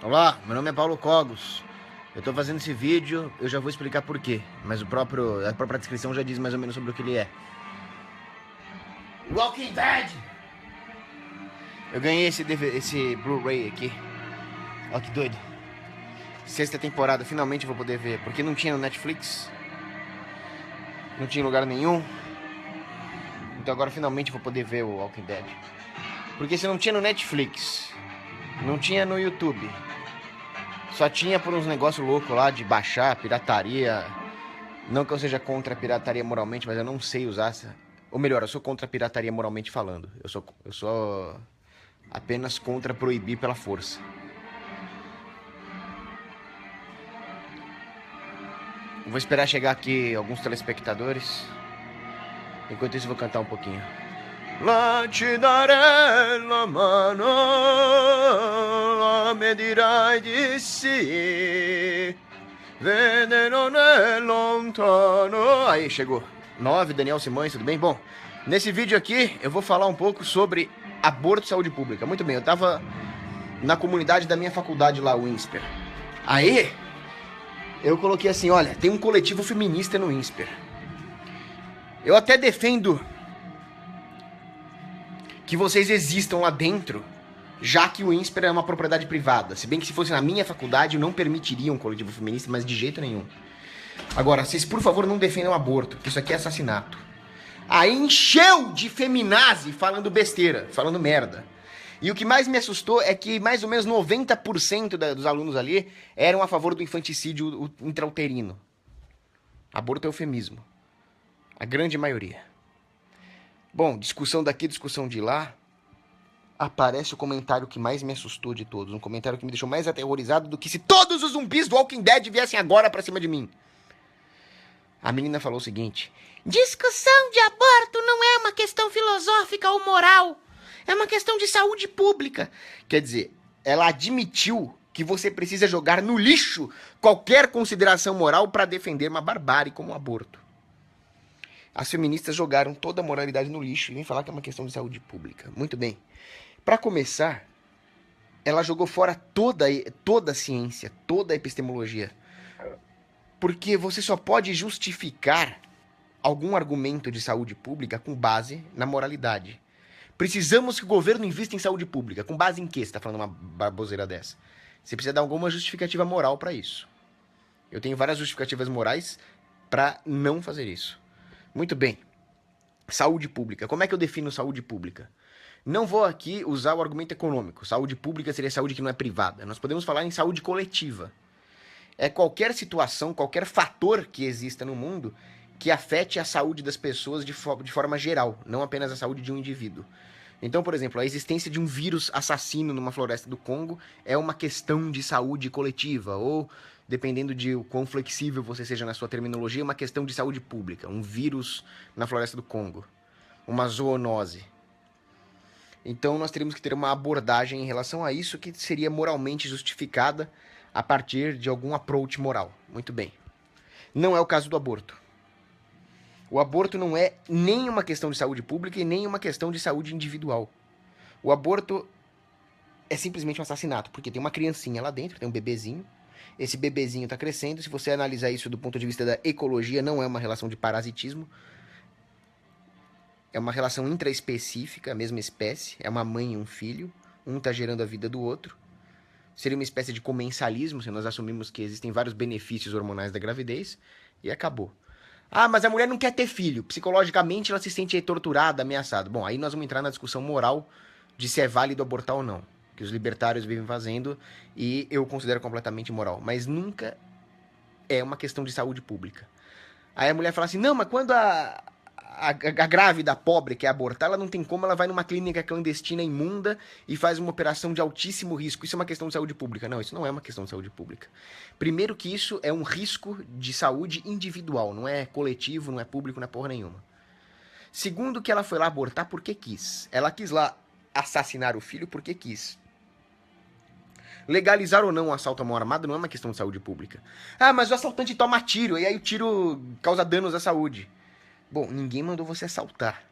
Olá, meu nome é Paulo Cogos. Eu tô fazendo esse vídeo, eu já vou explicar por quê, mas a própria descrição já diz mais ou menos sobre o que ele é. Walking Dead! Eu ganhei esse Blu-ray aqui. Olha que doido. Sexta temporada, finalmente eu vou poder ver, porque não tinha no Netflix, não tinha em lugar nenhum. Então agora finalmente eu vou poder ver o Walking Dead. Porque se não tinha no Netflix, não tinha no YouTube, só tinha por uns negócios loucos lá de baixar, pirataria. Não que eu seja contra a pirataria moralmente, mas eu não sei usar. Ou melhor, eu sou contra a pirataria moralmente falando. Eu sou apenas contra proibir pela força. Vou esperar chegar aqui alguns telespectadores. Enquanto isso, vou cantar um pouquinho. La ci darei la mano, la me dirai di sì. Vede non è lontano. Aí, chegou. 9, Daniel Simões, tudo bem? Bom, nesse vídeo aqui eu vou falar um pouco sobre aborto e saúde pública. Muito bem, eu tava na comunidade da minha faculdade lá, o INSPER. Aí, eu coloquei assim, olha, tem um coletivo feminista no INSPER. Eu até defendo que vocês existam lá dentro, já que o INSPER é uma propriedade privada. Se bem que se fosse na minha faculdade, eu não permitiria um coletivo feminista, mas de jeito nenhum. Agora, vocês por favor não defendam aborto, porque isso aqui é assassinato. Aí encheu de feminazi falando besteira, falando merda. E o que mais me assustou é que mais ou menos 90% dos alunos ali eram a favor do infanticídio intrauterino. Aborto é eufemismo. A grande maioria. Bom, discussão daqui, discussão de lá. Aparece o comentário que mais me assustou de todos. Um comentário que me deixou mais aterrorizado do que se todos os zumbis do Walking Dead viessem agora pra cima de mim. A menina falou o seguinte: discussão de aborto não é uma questão filosófica ou moral. É uma questão de saúde pública. Quer dizer, ela admitiu que você precisa jogar no lixo qualquer consideração moral para defender uma barbárie como o aborto. As feministas jogaram toda a moralidade no lixo e vêm falar que é uma questão de saúde pública. Muito bem. Para começar, ela jogou fora toda a ciência, toda a epistemologia. Porque você só pode justificar algum argumento de saúde pública com base na moralidade. Precisamos que o governo invista em saúde pública. Com base em quê? Você está falando uma baboseira dessa? Você precisa dar alguma justificativa moral para isso. Eu tenho várias justificativas morais para não fazer isso. Muito bem. Saúde pública. Como é que eu defino saúde pública? Não vou aqui usar o argumento econômico. Saúde pública seria saúde que não é privada. Nós podemos falar em saúde coletiva. É qualquer situação, qualquer fator que exista no mundo que afete a saúde das pessoas de forma geral, não apenas a saúde de um indivíduo. Então, por exemplo, a existência de um vírus assassino numa floresta do Congo é uma questão de saúde coletiva, ou, dependendo de o quão flexível você seja na sua terminologia, uma questão de saúde pública. Um vírus na floresta do Congo, uma zoonose. Então, nós teríamos que ter uma abordagem em relação a isso que seria moralmente justificada a partir de algum approach moral. Muito bem. Não é o caso do aborto. O aborto não é nem uma questão de saúde pública e nem uma questão de saúde individual. O aborto é simplesmente um assassinato, porque tem uma criancinha lá dentro, tem um bebezinho. Esse bebezinho está crescendo. Se você analisar isso do ponto de vista da ecologia, não é uma relação de parasitismo. É uma relação intraespecífica, a mesma espécie. É uma mãe e um filho. Um está gerando a vida do outro. Seria uma espécie de comensalismo, se nós assumimos que existem vários benefícios hormonais da gravidez. E acabou. Ah, mas a mulher não quer ter filho. Psicologicamente ela se sente torturada, ameaçada. Bom, aí nós vamos entrar na discussão moral de se é válido abortar ou não. Que os libertários vivem fazendo e eu considero completamente imoral. Mas nunca é uma questão de saúde pública. Aí a mulher fala assim, não, mas quando a grávida pobre quer abortar, ela não tem como, ela vai numa clínica clandestina imunda e faz uma operação de altíssimo risco. Isso é uma questão de saúde pública. Não, isso não é uma questão de saúde pública. Primeiro que isso é um risco de saúde individual, não é coletivo, não é público, não é porra nenhuma. Segundo que ela foi lá abortar porque quis. Ela quis lá assassinar o filho porque quis. Legalizar ou não o assalto à mão armada não é uma questão de saúde pública. Ah, mas o assaltante toma tiro, e aí o tiro causa danos à saúde. Bom, ninguém mandou você assaltar.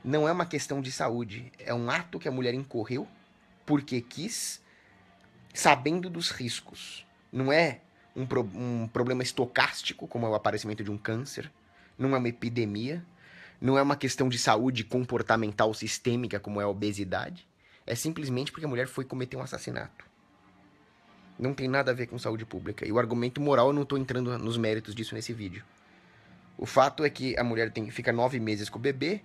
Não é uma questão de saúde. É um ato que a mulher incorreu porque quis sabendo dos riscos. Não é um problema estocástico, como é o aparecimento de um câncer, não é uma epidemia, não é uma questão de saúde comportamental sistêmica, como é a obesidade. É simplesmente porque a mulher foi cometer um assassinato. Não tem nada a ver com saúde pública. E o argumento moral, eu não estou entrando nos méritos disso nesse vídeo. O fato é que a mulher fica 9 meses com o bebê,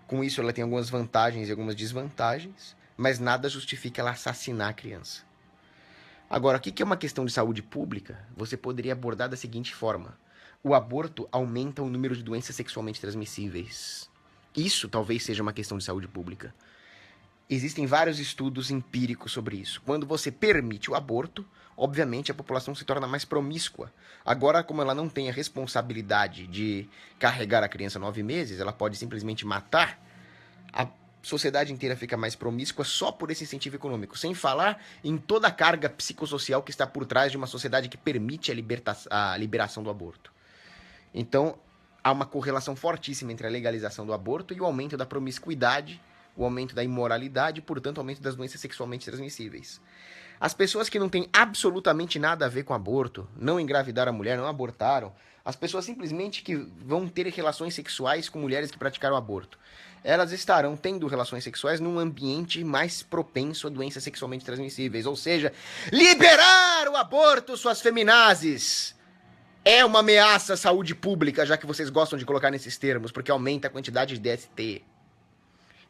com isso ela tem algumas vantagens e algumas desvantagens, mas nada justifica ela assassinar a criança. Agora, o que é uma questão de saúde pública? Você poderia abordar da seguinte forma: o aborto aumenta o número de doenças sexualmente transmissíveis. Isso talvez seja uma questão de saúde pública. Existem vários estudos empíricos sobre isso. Quando você permite o aborto, obviamente a população se torna mais promíscua. Agora, como ela não tem a responsabilidade de carregar a criança 9 meses, ela pode simplesmente matar, a sociedade inteira fica mais promíscua só por esse incentivo econômico. Sem falar em toda a carga psicossocial que está por trás de uma sociedade que permite a liberação do aborto. Então, há uma correlação fortíssima entre a legalização do aborto e o aumento da promiscuidade, o aumento da imoralidade e, portanto, o aumento das doenças sexualmente transmissíveis. As pessoas que não têm absolutamente nada a ver com aborto, não engravidaram a mulher, não abortaram, as pessoas simplesmente que vão ter relações sexuais com mulheres que praticaram aborto, elas estarão tendo relações sexuais num ambiente mais propenso a doenças sexualmente transmissíveis. Ou seja, liberar o aborto, suas feminazes, é uma ameaça à saúde pública, já que vocês gostam de colocar nesses termos, porque aumenta a quantidade de DST.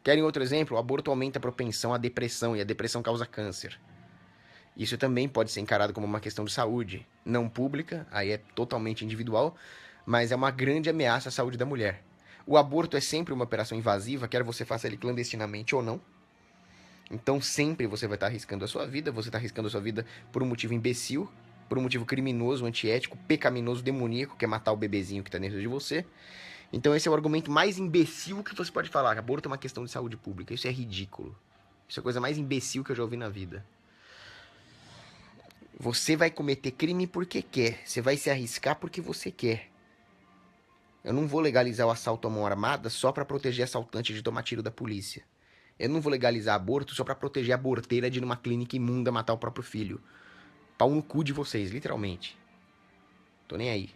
Querem outro exemplo? O aborto aumenta a propensão à depressão, e a depressão causa câncer. Isso também pode ser encarado como uma questão de saúde, não pública, aí é totalmente individual, mas é uma grande ameaça à saúde da mulher. O aborto é sempre uma operação invasiva, quer você faça ele clandestinamente ou não. Então sempre você vai estar arriscando a sua vida, você está arriscando a sua vida por um motivo imbecil, por um motivo criminoso, antiético, pecaminoso, demoníaco, que é matar o bebezinho que está dentro de você. Então esse é o argumento mais imbecil que você pode falar. Aborto é uma questão de saúde pública. Isso é ridículo. Isso é a coisa mais imbecil que eu já ouvi na vida. Você vai cometer crime porque quer. Você vai se arriscar porque você quer. Eu não vou legalizar o assalto à mão armada só para proteger assaltante de tomar tiro da polícia. Eu não vou legalizar aborto só para proteger a aborteira de ir numa clínica imunda matar o próprio filho. Pau no cu de vocês, literalmente. Tô nem aí.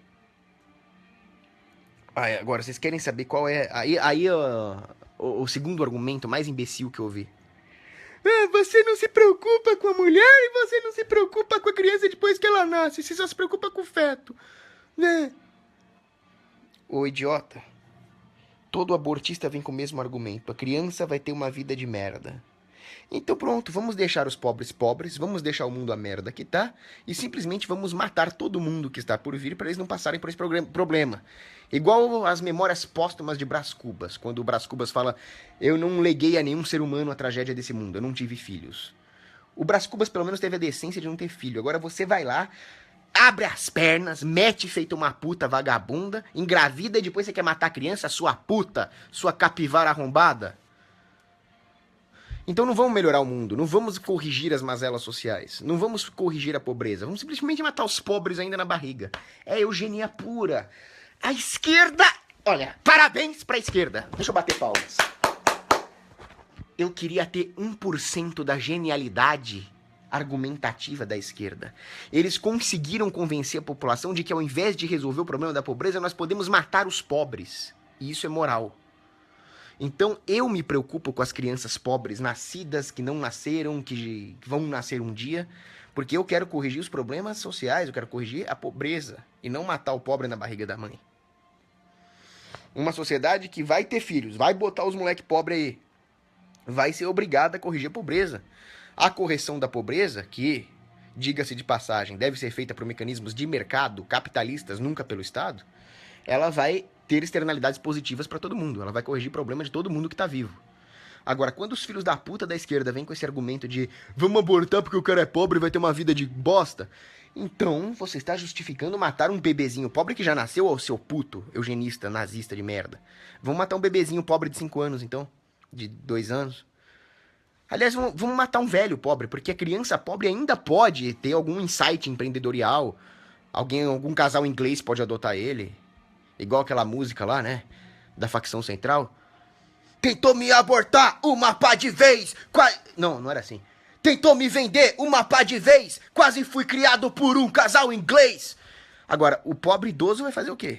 Agora, vocês querem saber qual é... o segundo argumento mais imbecil que eu ouvi. Você não se preocupa com a mulher e você não se preocupa com a criança depois que ela nasce. Você só se preocupa com o feto, né? Ô idiota. Todo abortista vem com o mesmo argumento. A criança vai ter uma vida de merda. Então pronto, vamos deixar os pobres pobres, vamos deixar o mundo a merda que tá, e simplesmente vamos matar todo mundo que está por vir para eles não passarem por esse problema. Igual as memórias póstumas de Brás Cubas, quando o Brás Cubas fala: eu não leguei a nenhum ser humano a tragédia desse mundo, eu não tive filhos. O Brás Cubas pelo menos teve a decência de não ter filho. Agora você vai lá, abre as pernas, mete feito uma puta vagabunda, engravida e depois você quer matar a criança, sua puta, sua capivara arrombada. Então não vamos melhorar o mundo, não vamos corrigir as mazelas sociais, não vamos corrigir a pobreza, vamos simplesmente matar os pobres ainda na barriga. É eugenia pura. A esquerda... Olha, parabéns pra esquerda. Deixa eu bater palmas. Eu queria ter 1% da genialidade argumentativa da esquerda. Eles conseguiram convencer a população de que ao invés de resolver o problema da pobreza, nós podemos matar os pobres. E isso é moral. Então eu me preocupo com as crianças pobres, nascidas, que não nasceram, que vão nascer um dia, porque eu quero corrigir os problemas sociais, eu quero corrigir a pobreza e não matar o pobre na barriga da mãe. Uma sociedade que vai ter filhos, vai botar os moleque pobres aí, vai ser obrigada a corrigir a pobreza. A correção da pobreza, que, diga-se de passagem, deve ser feita por mecanismos de mercado, capitalistas, nunca pelo Estado, ela vai ter externalidades positivas para todo mundo. Ela vai corrigir o problema de todo mundo que tá vivo. Agora, quando os filhos da puta da esquerda vêm com esse argumento de vamos abortar porque o cara é pobre e vai ter uma vida de bosta, então você está justificando matar um bebezinho pobre que já nasceu, ao seu puto eugenista, nazista de merda. Vamos matar um bebezinho pobre de 5 anos, então? De 2 anos? Aliás, vamos matar um velho pobre, porque a criança pobre ainda pode ter algum insight empreendedorial. Algum casal inglês pode adotar ele. Igual aquela música lá, né? Da facção central. Tentou me abortar uma pá de vez. Não era assim. tentou me vender uma pá de vez, quase fui criado por um casal inglês. Agora, o pobre idoso vai fazer o quê?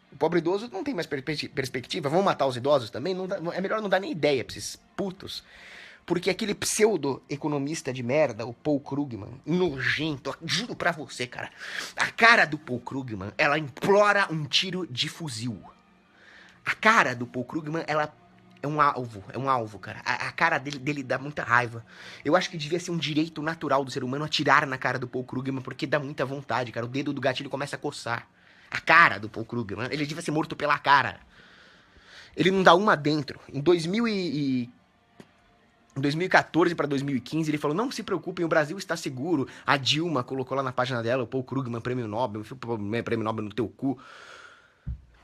O pobre idoso não tem mais perspectiva. Vão matar os idosos também? Não dá, é melhor não dar nem ideia pra esses putos. Porque aquele pseudo-economista de merda, o Paul Krugman, nojento, juro pra você, cara. A cara do Paul Krugman, ela implora um tiro de fuzil. A cara do Paul Krugman, ela é um alvo, cara. A cara dele dá muita raiva. Eu acho que devia ser um direito natural do ser humano atirar na cara do Paul Krugman, porque dá muita vontade, cara. O dedo do gatilho começa a coçar. A cara do Paul Krugman, ele devia ser morto pela cara. Ele não dá uma dentro. Em 2014 para 2015, ele falou, não se preocupem, o Brasil está seguro. A Dilma colocou lá na página dela, o Paul Krugman, prêmio Nobel, prêmio Nobel no teu cu.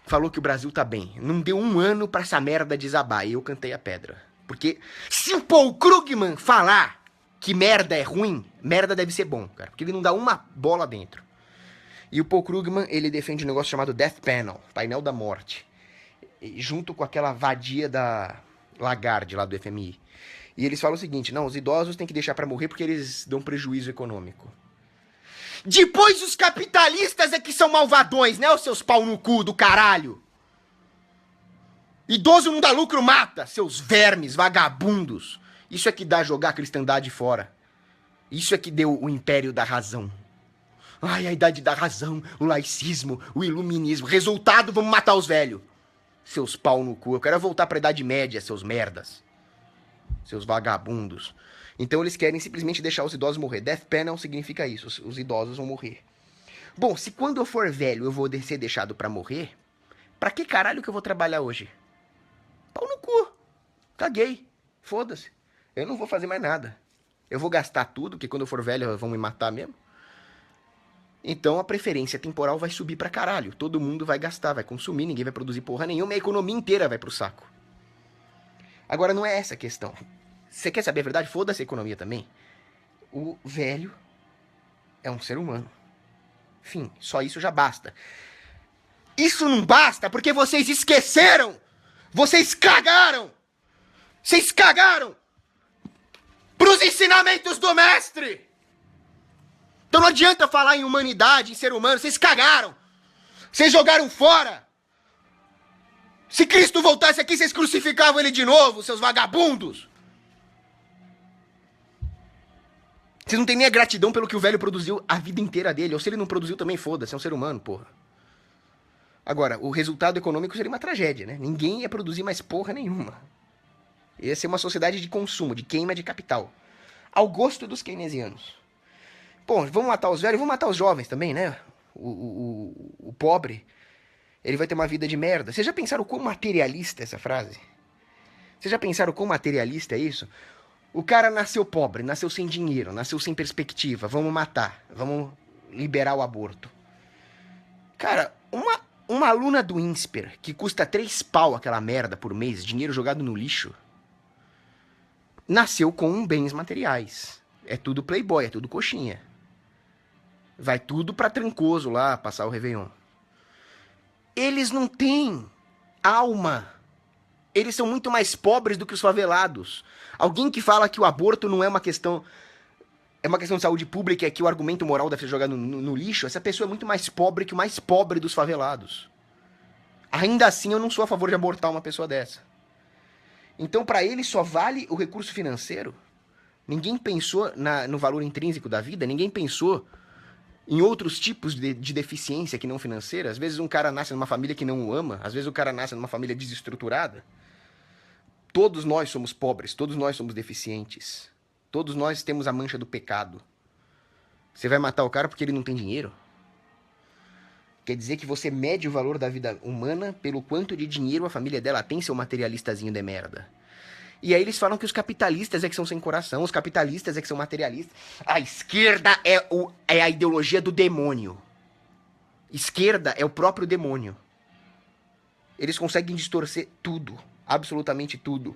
Falou que o Brasil tá bem. Não deu um ano pra essa merda desabar. E eu cantei a pedra. Porque se o Paul Krugman falar que merda é ruim, merda deve ser bom, cara. Porque ele não dá uma bola dentro. E o Paul Krugman, ele defende um negócio chamado Death Panel, painel da morte. Junto com aquela vadia da Lagarde lá do FMI. E eles falam o seguinte, não, os idosos têm que deixar pra morrer porque eles dão prejuízo econômico. Depois os capitalistas é que são malvadões, né, os seus pau no cu do caralho? Idoso não dá lucro, mata, seus vermes, vagabundos. Isso é que dá jogar a cristandade fora. Isso é que deu o império da razão. Ai, a idade da razão, o laicismo, o iluminismo. Resultado, vamos matar os velhos. Seus pau no cu, eu quero voltar pra Idade Média, seus merdas. Seus vagabundos. Então eles querem simplesmente deixar os idosos morrer. Death Panel significa isso, os idosos vão morrer. Bom, se quando eu for velho eu vou ser deixado pra morrer, pra que caralho que eu vou trabalhar hoje? Pau no cu. Caguei. Foda-se. Eu não vou fazer mais nada. Eu vou gastar tudo, porque quando eu for velho vão me matar mesmo. Então a preferência temporal vai subir pra caralho. Todo mundo vai gastar, vai consumir, ninguém vai produzir porra nenhuma, e a economia inteira vai pro saco. Agora não é essa a questão. Você quer saber a verdade? Foda-se a economia também. O velho é um ser humano. Enfim, só isso já basta. Isso não basta porque vocês esqueceram! Vocês cagaram! Vocês cagaram! Pros ensinamentos do mestre! Então não adianta falar em humanidade, em ser humano. Vocês cagaram! Vocês jogaram fora! Se Cristo voltasse aqui, vocês crucificavam ele de novo, seus vagabundos! Vocês não têm nem a gratidão pelo que o velho produziu a vida inteira dele. Ou se ele não produziu também, foda-se, é um ser humano, porra. Agora, o resultado econômico seria uma tragédia, né? Ninguém ia produzir mais porra nenhuma. Ia ser uma sociedade de consumo, de queima de capital. Ao gosto dos keynesianos. Bom, vamos matar os velhos, vamos matar os jovens também, né? O pobre, ele vai ter uma vida de merda. Vocês já pensaram quão materialista é essa frase? Vocês já pensaram quão materialista é isso? O cara nasceu pobre, nasceu sem dinheiro, nasceu sem perspectiva. Vamos matar, vamos liberar o aborto. Cara, uma aluna do INSPER, que custa 3 pau aquela merda por mês, dinheiro jogado no lixo, nasceu com bens materiais. É tudo playboy, é tudo coxinha. Vai tudo pra Trancoso lá, passar o Réveillon. Eles não têm alma. Eles são muito mais pobres do que os favelados. Alguém que fala que o aborto não é uma questão... É uma questão de saúde pública, é que o argumento moral deve ser jogado no lixo. Essa pessoa é muito mais pobre que o mais pobre dos favelados. Ainda assim, eu não sou a favor de abortar uma pessoa dessa. Então, pra ele, só vale o recurso financeiro. Ninguém pensou no valor intrínseco da vida. Ninguém pensou em outros tipos de deficiência que não financeira. Às vezes um cara nasce numa família que não o ama. Às vezes o cara nasce numa família desestruturada. Todos nós somos pobres. Todos nós somos deficientes. Todos nós temos a mancha do pecado. Você vai matar o cara porque ele não tem dinheiro? Quer dizer que você mede o valor da vida humana pelo quanto de dinheiro a família dela tem, seu materialistazinho de merda. E aí eles falam que os capitalistas é que são sem coração, os capitalistas é que são materialistas. A esquerda é a ideologia do demônio. Esquerda é o próprio demônio. Eles conseguem distorcer tudo, absolutamente tudo.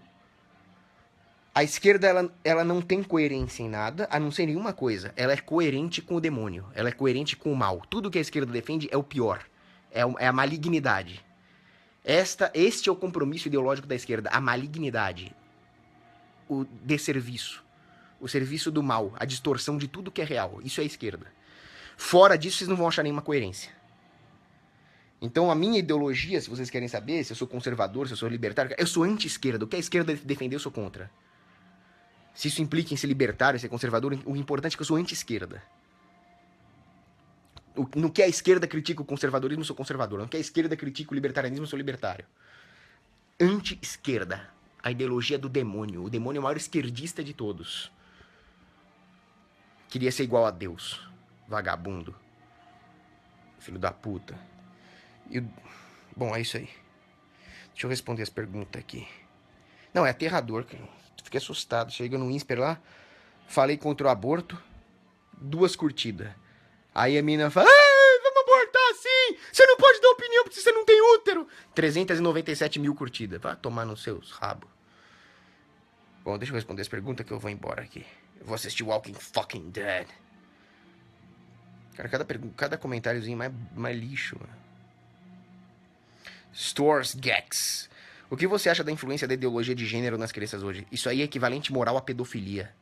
A esquerda, ela não tem coerência em nada, a não ser nenhuma coisa. Ela é coerente com o demônio, ela é coerente com o mal. Tudo que a esquerda defende é o pior, é a malignidade. Este é o compromisso ideológico da esquerda, a malignidade. O desserviço. o serviço do mal, a distorção de tudo que é real. Isso é a esquerda. Fora disso, vocês não vão achar nenhuma coerência. Então, a minha ideologia, se vocês querem saber, se eu sou conservador, se eu sou libertário, eu sou anti-esquerda. O que a esquerda defender, eu sou contra. Se isso implica em ser libertário, ser conservador, o importante é que eu sou anti-esquerda. No que a esquerda critica o conservadorismo, eu sou conservador. No que a esquerda critica o libertarianismo, eu sou libertário. Anti-esquerda. A ideologia do demônio. O demônio é o maior esquerdista de todos. Queria ser igual a Deus. Vagabundo. Filho da puta. Bom, é isso aí. Deixa eu responder as perguntas aqui. Não, é aterrador, cara. Fiquei assustado. Chega no Insper lá, falei contra o aborto, 2 curtidas. Aí a menina fala, vamos abortar sim! Você não pode dar opinião porque você não tem útero! 397 mil curtidas. Vai tomar nos seus rabos. Bom, deixa eu responder as perguntas que eu vou embora aqui. Eu vou assistir Walking Fucking Dead. Cara, cada comentáriozinho mais lixo, mano. Stores Gex. O que você acha da influência da ideologia de gênero nas crianças hoje? Isso aí é equivalente moral à pedofilia.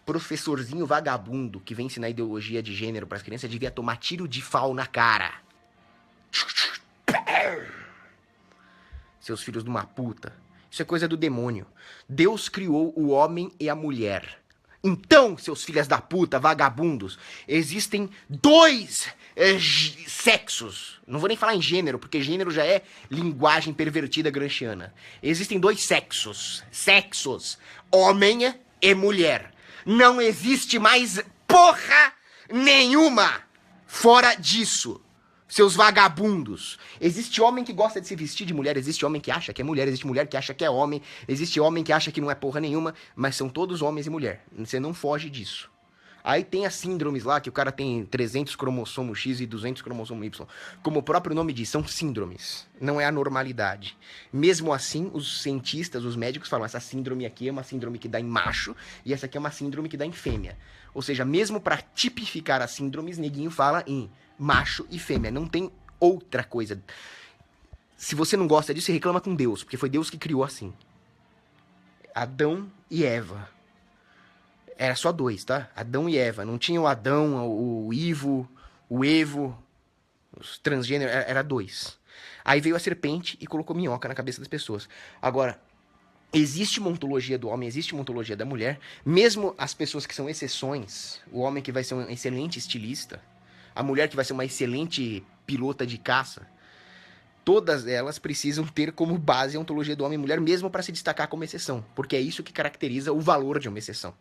Professorzinho vagabundo que vem ensinar ideologia de gênero para as crianças devia tomar tiro de fal na cara. Seus filhos de uma puta. Isso é coisa do demônio. Deus criou o homem e a mulher. Então, seus filhos da puta, vagabundos, existem 2 sexos. Não vou nem falar em gênero, porque gênero já é linguagem pervertida gramsciana. Existem 2 sexos. Sexos. Homem e mulher. Não existe mais porra nenhuma fora disso. Seus vagabundos. Existe homem que gosta de se vestir de mulher, existe homem que acha que é mulher, existe mulher que acha que é homem, existe homem que acha que não é porra nenhuma, mas são todos homens e mulher. Você não foge disso. Aí tem as síndromes lá, que o cara tem 300 cromossomos X e 200 cromossomos Y. Como o próprio nome diz, são síndromes. Não é a normalidade. Mesmo assim, os cientistas, os médicos falam, essa síndrome aqui é uma síndrome que dá em macho, e essa aqui é uma síndrome que dá em fêmea. Ou seja, mesmo para tipificar as síndromes, neguinho fala em macho e fêmea. Não tem outra coisa. Se você não gosta disso, você reclama com Deus, porque foi Deus que criou assim. Adão e Eva. Era só 2, tá? Adão e Eva. Não tinha o Adão, o Ivo, o Evo, os transgêneros. Era 2. Aí veio a serpente e colocou minhoca na cabeça das pessoas. Agora, existe uma ontologia do homem, existe uma ontologia da mulher. Mesmo as pessoas que são exceções, o homem que vai ser um excelente estilista, a mulher que vai ser uma excelente pilota de caça, todas elas precisam ter como base a ontologia do homem e mulher, mesmo para se destacar como exceção. Porque é isso que caracteriza o valor de uma exceção.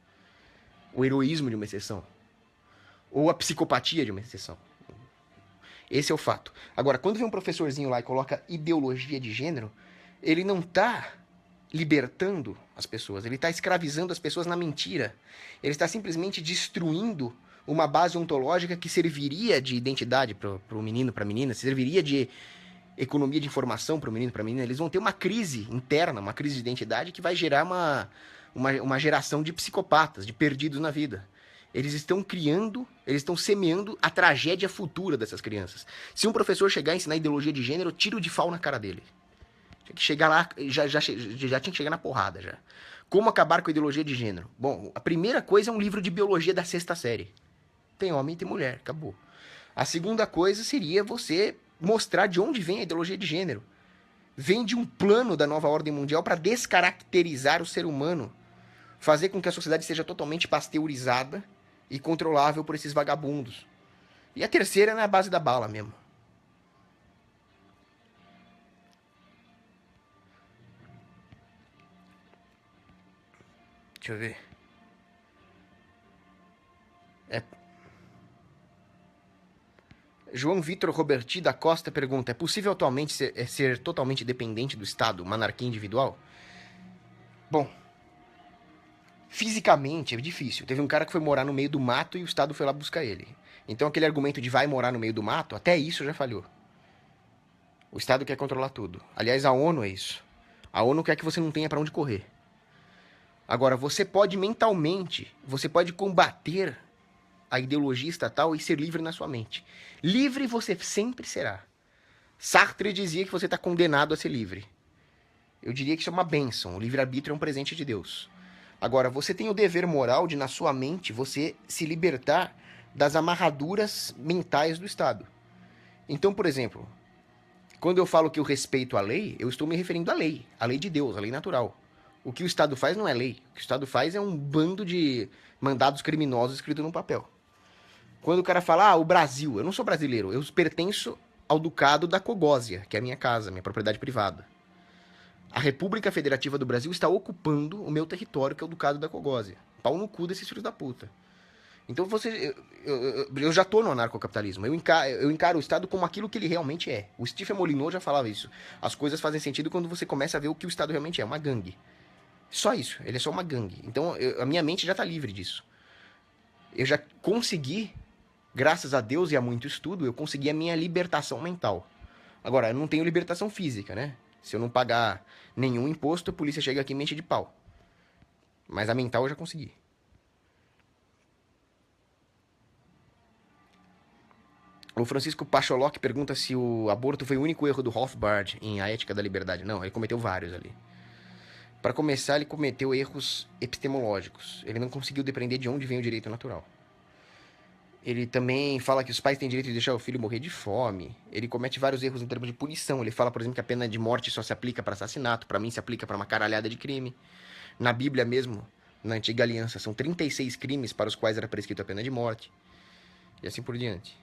O heroísmo de uma exceção. Ou a psicopatia de uma exceção. Esse é o fato. Agora, quando vem um professorzinho lá e coloca ideologia de gênero, ele não está libertando as pessoas, ele está escravizando as pessoas na mentira. Ele está simplesmente destruindo uma base ontológica que serviria de identidade para o menino, para a menina, serviria de economia de informação para o menino, para a menina. Eles vão ter uma crise interna, uma crise de identidade que vai gerar uma geração de psicopatas, de perdidos na vida. Eles estão criando, eles estão semeando a tragédia futura dessas crianças. Se um professor chegar a ensinar ideologia de gênero, eu tiro de fal na cara dele. Tinha que chegar lá, já tinha que chegar na porrada já. Como acabar com a ideologia de gênero? Bom, a primeira coisa é um livro de biologia da 6ª série. Tem homem e tem mulher, acabou. A segunda coisa seria você mostrar de onde vem a ideologia de gênero. Vem de um plano da nova ordem mundial para descaracterizar o ser humano. Fazer com que a sociedade seja totalmente pasteurizada e controlável por esses vagabundos. E a terceira é na base da bala mesmo. Deixa eu ver. João Vitor Roberti da Costa pergunta: é possível atualmente ser totalmente dependente do Estado, uma anarquia individual? Bom, fisicamente é difícil. Teve um cara que foi morar no meio do mato e o Estado foi lá buscar ele. Então aquele argumento de vai morar no meio do mato, até isso já falhou. O Estado quer controlar tudo. Aliás, a ONU é isso. A ONU quer que você não tenha para onde correr. Agora, você pode mentalmente, você pode combater a ideologia estatal e ser livre na sua mente. Livre você sempre será. Sartre dizia que você está condenado a ser livre. Eu diria que isso é uma bênção. O livre-arbítrio é um presente de Deus. Agora, você tem o dever moral de, na sua mente, você se libertar das amarraduras mentais do Estado. Então, por exemplo, quando eu falo que eu respeito a lei, eu estou me referindo à lei de Deus, a lei natural. O que o Estado faz não é lei. O que o Estado faz é um bando de mandados criminosos escritos num papel. Quando o cara fala, o Brasil, eu não sou brasileiro, eu pertenço ao Ducado da Cogósia, que é a minha casa, minha propriedade privada. A República Federativa do Brasil está ocupando o meu território, que é o Ducado da Cogósia. Pau no cu desses filhos da puta. Então eu já tô no anarcocapitalismo. Eu encaro o Estado como aquilo que ele realmente é. O Stephen Molyneux já falava isso. As coisas fazem sentido quando você começa a ver o que o Estado realmente é, uma gangue. Só isso, ele é só uma gangue. Então a minha mente já está livre disso. Eu já consegui, graças a Deus e a muito estudo, eu consegui a minha libertação mental. Agora, eu não tenho libertação física, né? Se eu não pagar nenhum imposto, a polícia chega aqui e me enche de pau. Mas a mental eu já consegui. O Francisco Pacholoc pergunta se o aborto foi o único erro do Rothbard em A Ética da Liberdade. Não, ele cometeu vários ali. Para começar, ele cometeu erros epistemológicos. Ele não conseguiu depreender de onde vem o direito natural. Ele também fala que os pais têm direito de deixar o filho morrer de fome. Ele comete vários erros em termos de punição. Ele fala, por exemplo, que a pena de morte só se aplica para assassinato. Para mim, se aplica para uma caralhada de crime. Na Bíblia mesmo, na Antiga Aliança, são 36 crimes para os quais era prescrito a pena de morte. E assim por diante.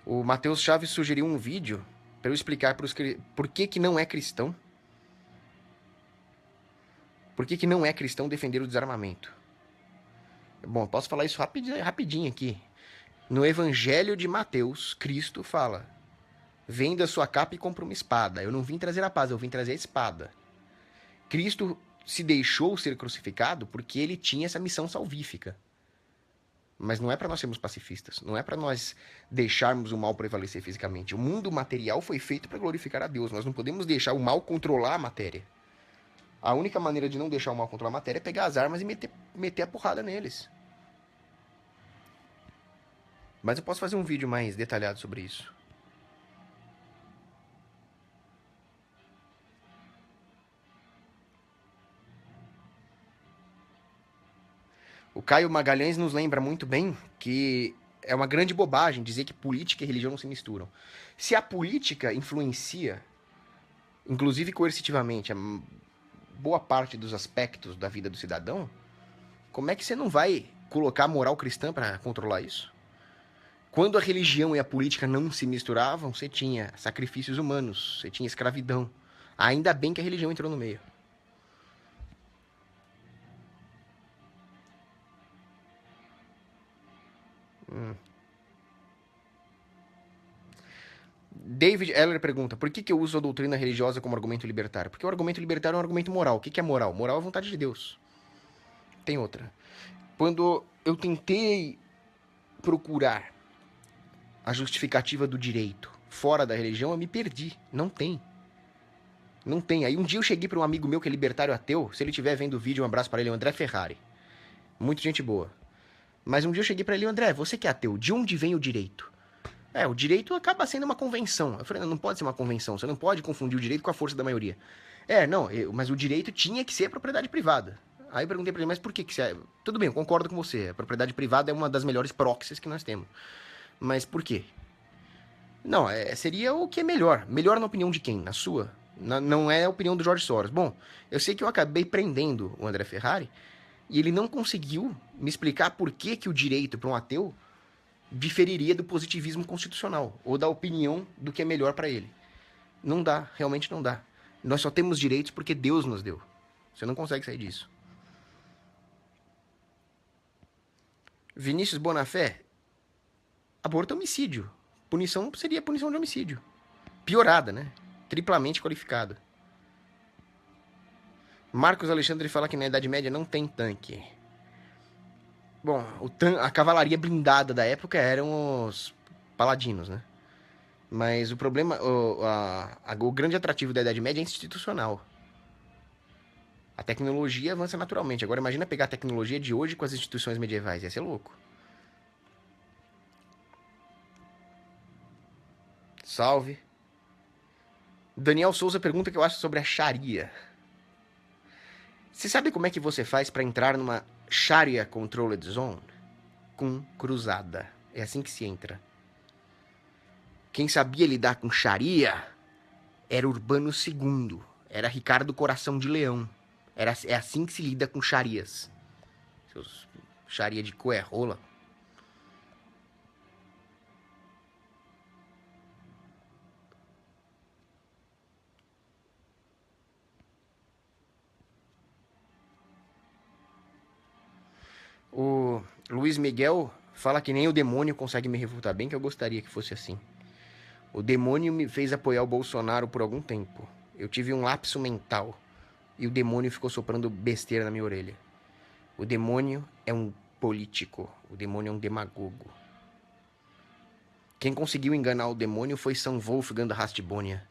O Matheus Chaves sugeriu um vídeo para eu explicar por que não é cristão. Por que não é cristão defender o desarmamento? Bom, posso falar isso rapidinho aqui. No Evangelho de Mateus, Cristo fala: venda sua capa e compra uma espada. Eu não vim trazer a paz, eu vim trazer a espada. Cristo se deixou ser crucificado porque ele tinha essa missão salvífica. Mas não é para nós sermos pacifistas, não é para nós deixarmos o mal prevalecer fisicamente. O mundo material foi feito para glorificar a Deus. Nós não podemos deixar o mal controlar a matéria. A única maneira de não deixar o mal controlar a matéria é pegar as armas e meter a porrada neles. Mas eu posso fazer um vídeo mais detalhado sobre isso. O Caio Magalhães nos lembra muito bem que é uma grande bobagem dizer que política e religião não se misturam. Se a política influencia, inclusive coercitivamente, a boa parte dos aspectos da vida do cidadão, como é que você não vai colocar a moral cristã para controlar isso? Quando a religião e a política não se misturavam, você tinha sacrifícios humanos, você tinha escravidão. Ainda bem que a religião entrou no meio. David Eller pergunta, por que eu uso a doutrina religiosa como argumento libertário? Porque o argumento libertário é um argumento moral. O que é moral? Moral é a vontade de Deus. Tem outra. Quando eu tentei procurar a justificativa do direito fora da religião, eu me perdi. Não tem. Não tem. Aí um dia eu cheguei para um amigo meu que é libertário ateu. Se ele estiver vendo o vídeo, um abraço para ele, o André Ferrari. Muito gente boa. Mas um dia eu cheguei para ele, André, você que é ateu, de onde vem o direito? O direito acaba sendo uma convenção. Eu falei, não pode ser uma convenção, você não pode confundir o direito com a força da maioria. Mas o direito tinha que ser propriedade privada. Aí eu perguntei pra ele, mas por que você... Tudo bem, eu concordo com você, a propriedade privada é uma das melhores proxies que nós temos. Mas por quê? Não, seria o que é melhor. Melhor na opinião de quem? Na sua? Não é a opinião do Jorge Soros. Bom, eu sei que eu acabei prendendo o André Ferrari e ele não conseguiu me explicar por que o direito para um ateu diferiria do positivismo constitucional ou da opinião do que é melhor para ele. Não dá, realmente não dá. Nós só temos direitos porque Deus nos deu. Você não consegue sair disso. Vinícius Bonafé, aborto é homicídio. Punição seria punição de homicídio. Piorada, né? Triplamente qualificada. Marcos Alexandre fala que na Idade Média não tem tanque. Bom, a cavalaria blindada da época eram os paladinos, né? Mas o problema, o grande atrativo da Idade Média é institucional. A tecnologia avança naturalmente. Agora imagina pegar a tecnologia de hoje com as instituições medievais. Ia ser louco. Salve. Daniel Souza pergunta o que eu acho sobre a Sharia. Você sabe como é que você faz para entrar numa Sharia Controlled Zone? Com cruzada. É assim que se entra. Quem sabia lidar com Sharia era Urbano II. Era Ricardo Coração de Leão. É assim que se lida com Sharias. Seus Sharia de coerrola. O Luiz Miguel fala que nem o demônio consegue me refutar bem, que eu gostaria que fosse assim. O demônio me fez apoiar o Bolsonaro por algum tempo. Eu tive um lapso mental e o demônio ficou soprando besteira na minha orelha. O demônio é um político. O demônio é um demagogo. Quem conseguiu enganar o demônio foi São Wolfgang da Rastibônia.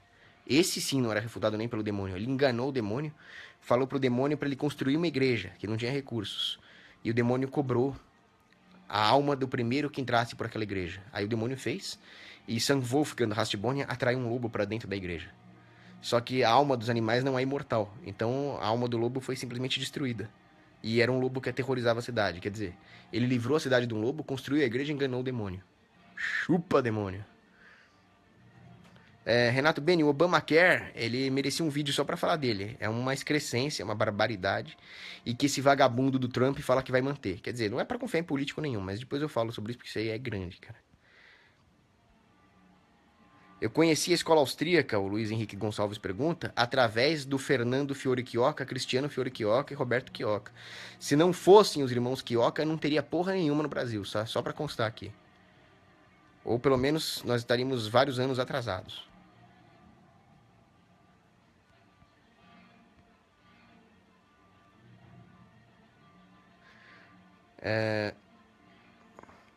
Esse sim não era refutado nem pelo demônio. Ele enganou o demônio, falou pro demônio para ele construir uma igreja, que não tinha recursos. E o demônio cobrou a alma do primeiro que entrasse por aquela igreja. Aí o demônio fez, e São Wolfgang da Rastibônia atraiu um lobo para dentro da igreja. Só que a alma dos animais não é imortal. Então a alma do lobo foi simplesmente destruída. E era um lobo que aterrorizava a cidade. Quer dizer, ele livrou a cidade de um lobo, construiu a igreja e enganou o demônio. Chupa, demônio. Renato Beni, o Obamacare, ele merecia um vídeo só pra falar dele. É uma excrescência, uma barbaridade. E que esse vagabundo do Trump fala que vai manter. Quer dizer, não é pra confiar em político nenhum, mas depois eu falo sobre isso porque isso aí é grande, cara. Eu conheci a escola austríaca, o Luiz Henrique Gonçalves pergunta, através do Fernando Fiore Quioca, Cristiano Fiore Quioca e Roberto Quioca. Se não fossem os irmãos Quioca, não teria porra nenhuma no Brasil, só pra constar aqui. Ou pelo menos nós estaríamos vários anos atrasados.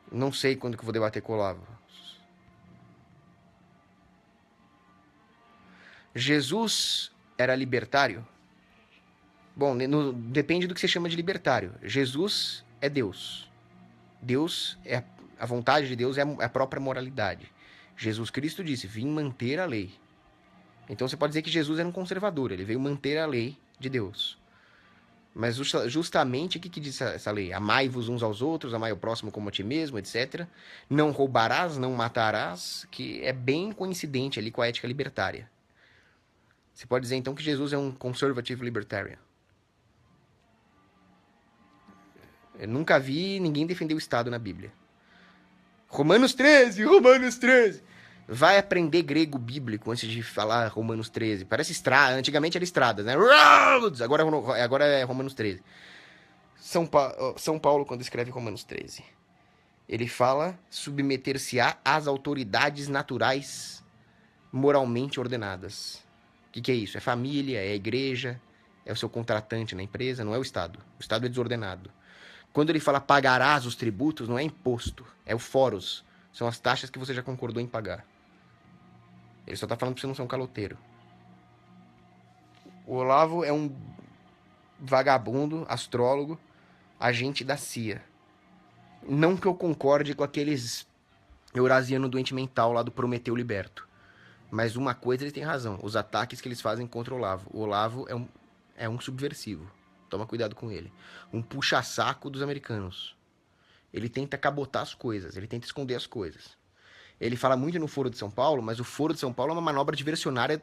Não sei quando que eu vou debater com o Olavo. Jesus era libertário? Bom, depende do que você chama de libertário. Jesus é Deus. Deus é a vontade de Deus é a própria moralidade. Jesus Cristo disse: "Vim manter a lei". Então você pode dizer que Jesus era um conservador, ele veio manter a lei de Deus. Mas justamente o que diz essa lei? Amai-vos uns aos outros, amai o próximo como a ti mesmo, etc. Não roubarás, não matarás, que é bem coincidente ali com a ética libertária. Você pode dizer então que Jesus é um conservative libertarian. Eu nunca vi ninguém defender o Estado na Bíblia. Romanos 13, Romanos 13. Vai aprender grego bíblico antes de falar Romanos 13. Parece estrada. Antigamente era estradas, né? Agora é Romanos 13. São Paulo, quando escreve Romanos 13, ele fala submeter-se-á às autoridades naturais moralmente ordenadas. O que é isso? É família, é a igreja, é o seu contratante na empresa, não é o Estado. O Estado é desordenado. Quando ele fala pagarás os tributos, não é imposto, é o foros. São as taxas que você já concordou em pagar. Ele só tá falando pra você não ser um caloteiro. O Olavo é um vagabundo, astrólogo, agente da CIA. Não que eu concorde com aqueles eurasiano doente mental lá do Prometeu Liberto. Mas uma coisa ele tem razão. Os ataques que eles fazem contra o Olavo. O Olavo é um subversivo. Toma cuidado com ele. Um puxa-saco dos americanos. Ele tenta cabotar as coisas. Ele tenta esconder as coisas. Ele fala muito no Foro de São Paulo, mas o Foro de São Paulo é uma manobra diversionária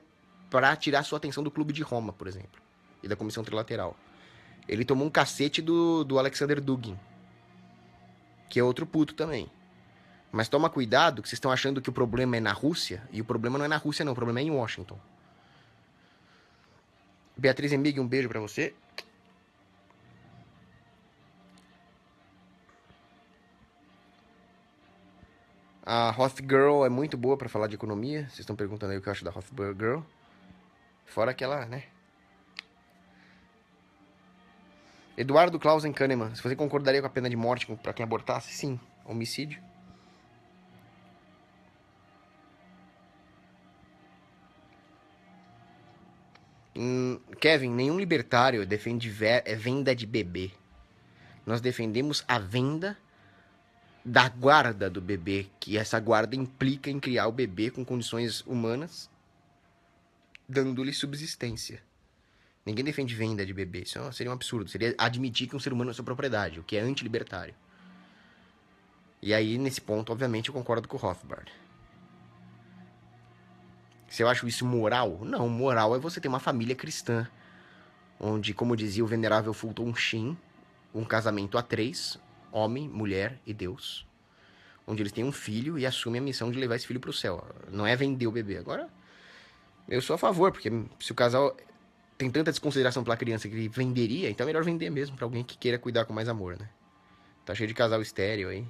para tirar sua atenção do Clube de Roma, por exemplo. E da Comissão Trilateral. Ele tomou um cacete do Alexander Dugin. Que é outro puto também. Mas toma cuidado que vocês estão achando que o problema é na Rússia. E o problema não é na Rússia, não. O problema é em Washington. Beatriz Emig, um beijo pra você. A Hoth Girl é muito boa pra falar de economia. Vocês estão perguntando aí o que eu acho da Hoth Girl. Fora aquela, né? Eduardo Clausen Kahneman. Se você concordaria com a pena de morte pra quem abortasse? Sim. Homicídio. Kevin, nenhum libertário defende venda de bebê. Nós defendemos a venda da guarda do bebê, que essa guarda implica em criar o bebê com condições humanas dando-lhe subsistência. Ninguém defende venda de bebê, isso seria um absurdo. Seria admitir que um ser humano é sua propriedade, o que é antilibertário. E aí, nesse ponto, obviamente, eu concordo com o Rothbard. Se eu acho isso moral? Não, moral é você ter uma família cristã, onde, como dizia o venerável Fulton Sheen, um casamento a 3, homem, mulher e Deus, onde eles têm um filho e assumem a missão de levar esse filho para o céu. Não é vender o bebê. Agora, eu sou a favor, porque se o casal tem tanta desconsideração pela criança que ele venderia, então é melhor vender mesmo para alguém que queira cuidar com mais amor, né? Tá cheio de casal estéreo aí.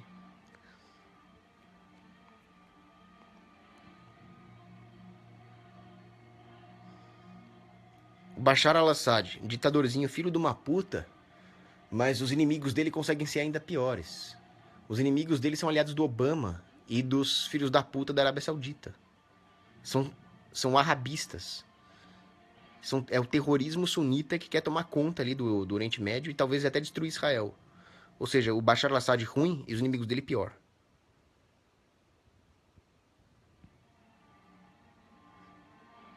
Bashar al-Assad, ditadorzinho, filho de uma puta, mas os inimigos dele conseguem ser ainda piores. Os inimigos dele são aliados do Obama e dos filhos da puta da Arábia Saudita. São arabistas. É o terrorismo sunita que quer tomar conta ali do Oriente Médio e talvez até destruir Israel. Ou seja, o Bashar al-Assad ruim e os inimigos dele pior.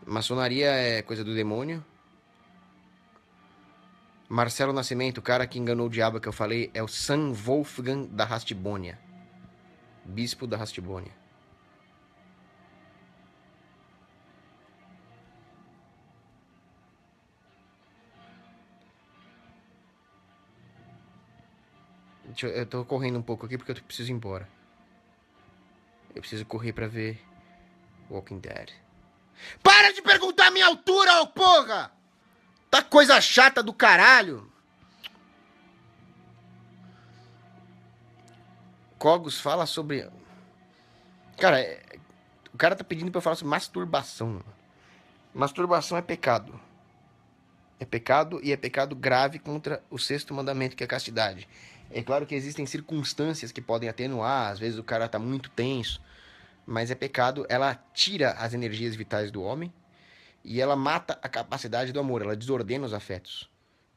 Maçonaria é coisa do demônio. Marcelo Nascimento, o cara que enganou o diabo que eu falei, é o San Wolfgang da Rastibônia. Bispo da Rastibônia. Eu tô correndo um pouco aqui porque eu preciso ir embora. Eu preciso correr pra ver Walking Dead. Para de perguntar a minha altura, ô porra! Tá coisa chata do caralho. Cogos fala sobre... Cara, o cara tá pedindo pra eu falar sobre masturbação. Masturbação é pecado. É pecado e é pecado grave contra o 6º mandamento, que é a castidade. É claro que existem circunstâncias que podem atenuar, às vezes o cara tá muito tenso, mas é pecado, ela tira as energias vitais do homem e ela mata a capacidade do amor, ela desordena os afetos.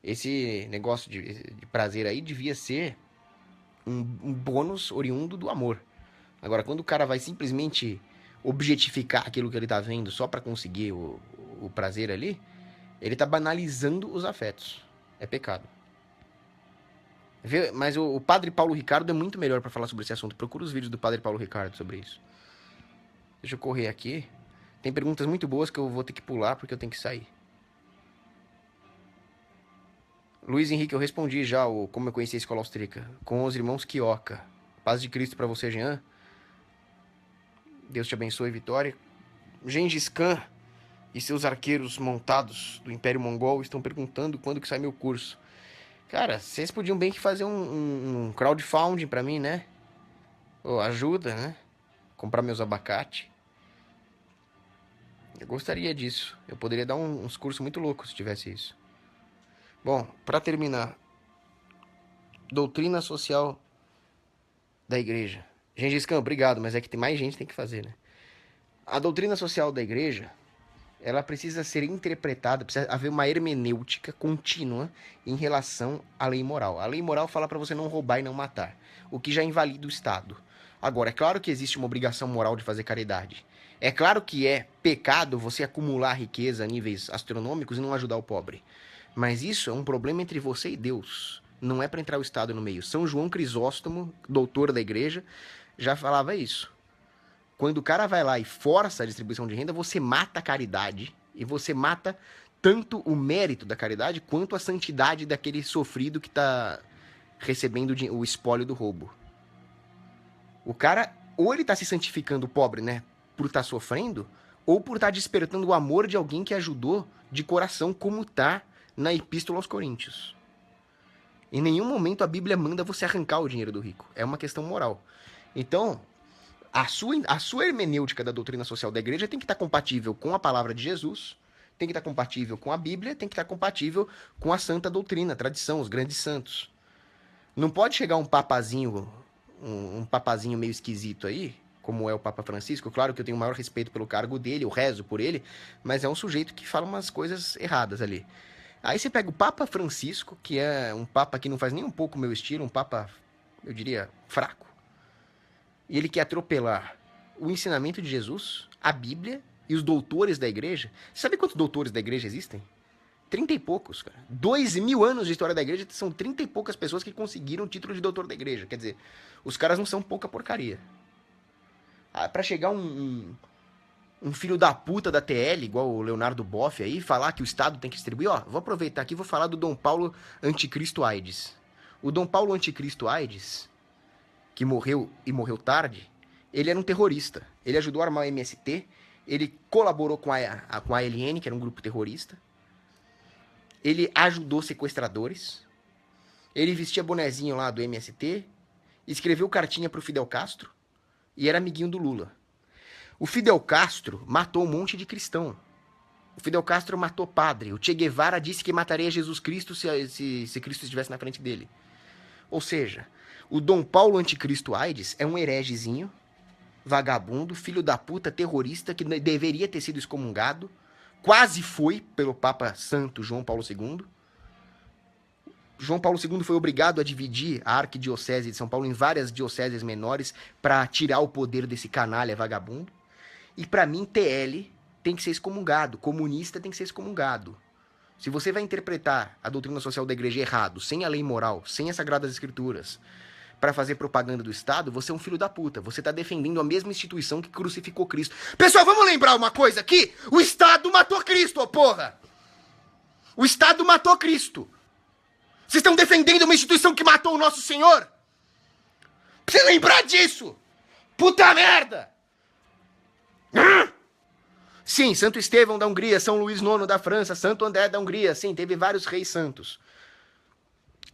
Esse negócio de prazer aí devia ser um bônus oriundo do amor. Agora, quando o cara vai simplesmente objetificar aquilo que ele tá vendo só para conseguir o prazer ali, ele tá banalizando os afetos. É pecado. Mas o Padre Paulo Ricardo é muito melhor para falar sobre esse assunto. Procura os vídeos do Padre Paulo Ricardo sobre isso. Deixa eu correr aqui. Tem perguntas muito boas que eu vou ter que pular porque eu tenho que sair. Luiz Henrique, eu respondi já como eu conheci a escola austríaca. Com os irmãos Quioca. Paz de Cristo para você, Jean. Deus te abençoe, Vitória. Gengis Khan e seus arqueiros montados do Império Mongol estão perguntando quando que sai meu curso. Cara, vocês podiam bem que fazer um crowdfunding pra mim, né? Ajuda, né? Comprar meus abacate. Eu gostaria disso. Eu poderia dar uns cursos muito loucos se tivesse isso. Bom, pra terminar. Doutrina social da igreja. Gengis Khan, obrigado, mas é que tem mais gente que tem que fazer, né? A doutrina social da igreja, ela precisa ser interpretada, precisa haver uma hermenêutica contínua em relação à lei moral. A lei moral fala para você não roubar e não matar, o que já invalida o Estado. Agora, é claro que existe uma obrigação moral de fazer caridade. É claro que é pecado você acumular riqueza a níveis astronômicos e não ajudar o pobre. Mas isso é um problema entre você e Deus. Não é para entrar o Estado no meio. São João Crisóstomo, doutor da igreja, já falava isso. Quando o cara vai lá e força a distribuição de renda, você mata a caridade e você mata tanto o mérito da caridade quanto a santidade daquele sofrido que está recebendo o espólio do roubo. O cara, ou ele está se santificando pobre, né, por estar sofrendo, ou por estar despertando o amor de alguém que ajudou de coração, como está na Epístola aos Coríntios. Em nenhum momento a Bíblia manda você arrancar o dinheiro do rico. É uma questão moral. Então, a sua hermenêutica da doutrina social da igreja tem que estar compatível com a palavra de Jesus, tem que estar compatível com a Bíblia, tem que estar compatível com a santa doutrina, a tradição, os grandes santos. Não pode chegar um papazinho, um papazinho meio esquisito aí, como é o Papa Francisco. Claro que eu tenho o maior respeito pelo cargo dele, eu rezo por ele, mas é um sujeito que fala umas coisas erradas ali. Aí você pega o Papa Francisco, que é um papa que não faz nem um pouco o meu estilo, um papa, eu diria, fraco. E ele quer atropelar o ensinamento de Jesus, a Bíblia e os doutores da igreja. Sabe quantos doutores da igreja existem? 30 e poucos, cara. 2000 anos de história da igreja, são 30 e poucas pessoas que conseguiram o título de doutor da igreja. Quer dizer, os caras não são pouca porcaria. Pra chegar um filho da puta da TL, igual o Leonardo Boff aí, falar que o Estado tem que distribuir, ó, vou aproveitar aqui e vou falar do Dom Paulo Anticristo AIDS. O Dom Paulo Anticristo AIDS, que morreu e morreu tarde, ele era um terrorista. Ele ajudou a armar o MST, ele colaborou com a ALN, que era um grupo terrorista. Ele ajudou sequestradores. Ele vestia bonezinho lá do MST, escreveu cartinha pro Fidel Castro e era amiguinho do Lula. O Fidel Castro matou um monte de cristão. O Fidel Castro matou padre. O Che Guevara disse que mataria Jesus Cristo se Cristo estivesse na frente dele. Ou seja, o Dom Paulo Anticristo AIDS é um heregezinho, vagabundo, filho da puta, terrorista, que deveria ter sido excomungado. Quase foi pelo Papa Santo João Paulo II. João Paulo II foi obrigado a dividir a arquidiocese de São Paulo em várias dioceses menores para tirar o poder desse canalha vagabundo. E para mim, TL tem que ser excomungado, comunista tem que ser excomungado. Se você vai interpretar a doutrina social da igreja errado, sem a lei moral, sem as sagradas escrituras, para fazer propaganda do Estado, você é um filho da puta. Você tá defendendo a mesma instituição que crucificou Cristo. Pessoal, vamos lembrar uma coisa aqui? O Estado matou Cristo, ô porra! O Estado matou Cristo. Vocês estão defendendo uma instituição que matou o nosso Senhor? Precisa lembrar disso! Puta merda! Sim, Santo Estevão da Hungria, São Luís IX da França, Santo André da Hungria, sim, teve vários reis santos.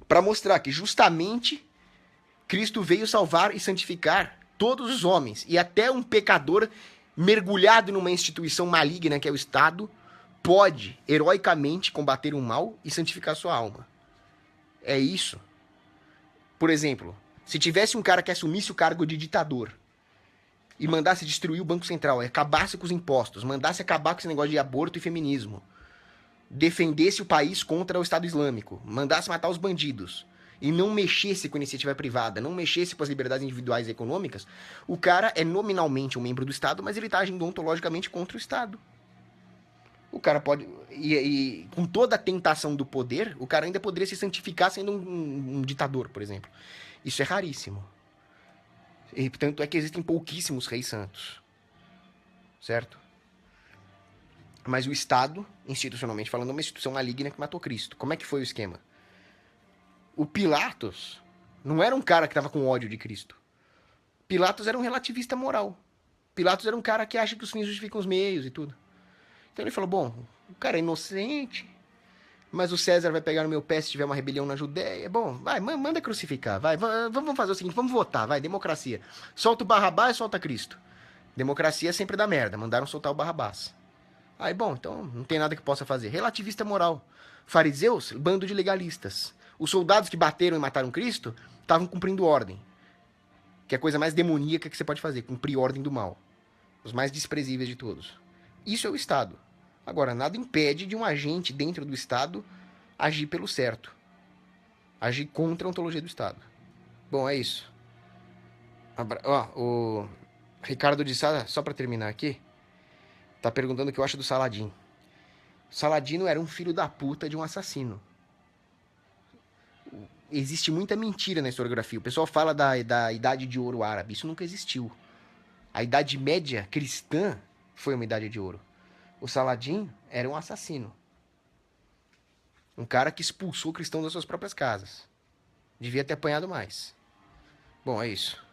Para mostrar que justamente Cristo veio salvar e santificar todos os homens. E até um pecador mergulhado numa instituição maligna que é o Estado pode heroicamente combater o mal e santificar sua alma. É isso. Por exemplo, se tivesse um cara que assumisse o cargo de ditador e mandasse destruir o Banco Central, acabasse com os impostos, mandasse acabar com esse negócio de aborto e feminismo, defendesse o país contra o Estado Islâmico, mandasse matar os bandidos e não mexesse com a iniciativa privada, não mexesse com as liberdades individuais e econômicas, o cara é nominalmente um membro do Estado, mas ele está agindo ontologicamente contra o Estado. O cara pode... E com toda a tentação do poder, o cara ainda poderia se santificar sendo um ditador, por exemplo. Isso é raríssimo. E, portanto, é que existem pouquíssimos reis santos. Certo? Mas o Estado, institucionalmente falando, é uma instituição maligna que matou Cristo. Como é que foi o esquema? O Pilatos não era um cara que estava com ódio de Cristo. Pilatos era um relativista moral. Pilatos era um cara que acha que os fins justificam os meios e tudo. Então ele falou, bom, o cara é inocente, mas o César vai pegar no meu pé se tiver uma rebelião na Judéia. Bom, vai, manda crucificar, vai, vamos fazer o seguinte, vamos votar, vai, democracia. Solta o Barrabás e solta Cristo. Democracia sempre dá merda, mandaram soltar o Barrabás. Aí, bom, então não tem nada que possa fazer. Relativista moral. Fariseus, bando de legalistas. Os soldados que bateram e mataram Cristo estavam cumprindo ordem. Que é a coisa mais demoníaca que você pode fazer, cumprir ordem do mal. Os mais desprezíveis de todos. Isso é o Estado. Agora, nada impede de um agente dentro do Estado agir pelo certo. Agir contra a ontologia do Estado. Bom, é isso. O Ricardo de Sá, só para terminar aqui, tá perguntando o que eu acho do Saladin. Saladino era um filho da puta de um assassino. Existe muita mentira na historiografia. O pessoal fala da Idade de Ouro árabe. Isso nunca existiu. A Idade Média cristã foi uma Idade de Ouro. O Saladin era um assassino. Um cara que expulsou cristãos das suas próprias casas. Devia ter apanhado mais. Bom, é isso.